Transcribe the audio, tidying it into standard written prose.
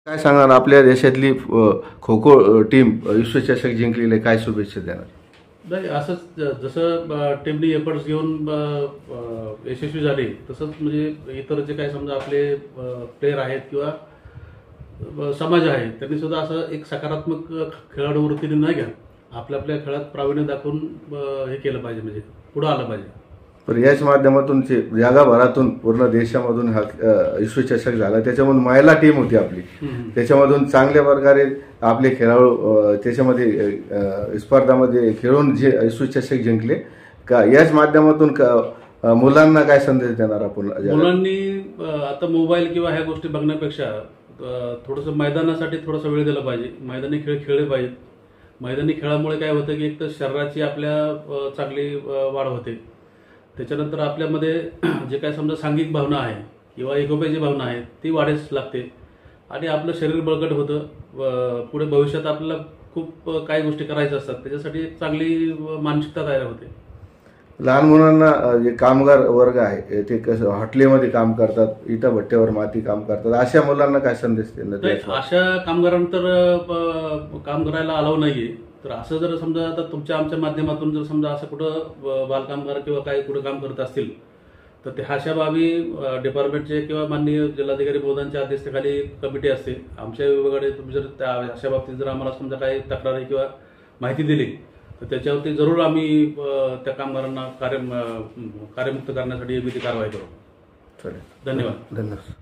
काय सांगणार आपल्या देशातली खो खो टीम विश्वचषक जिंकलेले, काय शुभेच्छा देणार? नाही, असंच जसं टीमनी एफर्ट्स घेऊन यशस्वी झाले, तसंच म्हणजे इतर जे काही समजा आपले प्लेयर आहेत किंवा समाज आहे, त्यांनी सुद्धा असं एक सकारात्मक खेळाडू वृत्तीने न घ्या, आपल्या आपल्या खेळात प्रावीण्य दाखवून हे केलं पाहिजे, म्हणजे पुढे आलं पाहिजे. पण याच माध्यमातून जगभरातून पूर्ण देशामधून हा विश्वचषक झाला, त्याच्यामधून महिला टीम होती आपली, त्याच्यामधून चांगल्या प्रकारे आपले खेळाडू त्याच्यामध्ये स्पर्धामध्ये खेळून जे विश्वचषक जिंकले का, याच माध्यमातून मुलांना काय संदेश देणार आपण? मुलांनी आता मोबाईल किंवा ह्या गोष्टी बघण्यापेक्षा थोडंसं मैदानासाठी थोडासा वेळ दिला पाहिजे, मैदानी खेळ खेळले पाहिजेत. मैदानी खेळामुळे काय होतं की एक तर शरीराची आपल्या चांगली वाढ होते, त्याच्यानंतर आपल्यामध्ये जे काय समजा सांघिक भावना आहे किंवा एकोप्याची भावना आहे ती वाढीस लागते आणि आपलं शरीर बळकट होतं. पुढे भविष्यात आपल्याला खूप काही गोष्टी करायच्या असतात, त्याच्यासाठी एक चांगली मानसिकता तयार होते. लहान मुलांना जे कामगार वर्ग आहे ते कसं हॉटेलमध्ये काम करतात, इटा भट्ट्यावर माती काम करतात, अशा मुलांना काय संदेश देणार? अशा कामगारांतर काम करायला अलाव नाहीये. तर असं जर समजा आता तुमच्या आमच्या माध्यमातून जर समजा असं कुठं बालकामगार किंवा काही कुठं काम करत असतील तर ते अशा बाबी डिपार्टमेंटचे किंवा माननीय जिल्हाधिकारी महोदयांच्या अध्यक्षतेखाली कमिटी असते. आमच्या विभागाकडे तुम्ही जर अशा बाबतीत जर आम्हाला समजा काही तक्रारी किंवा माहिती दिली तर त्याच्यावरती जरूर आम्ही त्या कामगारांना कार्यमुक्त करण्यासाठी योग्य ती कारवाई करू. चालेल. धन्यवाद. धन्यवाद.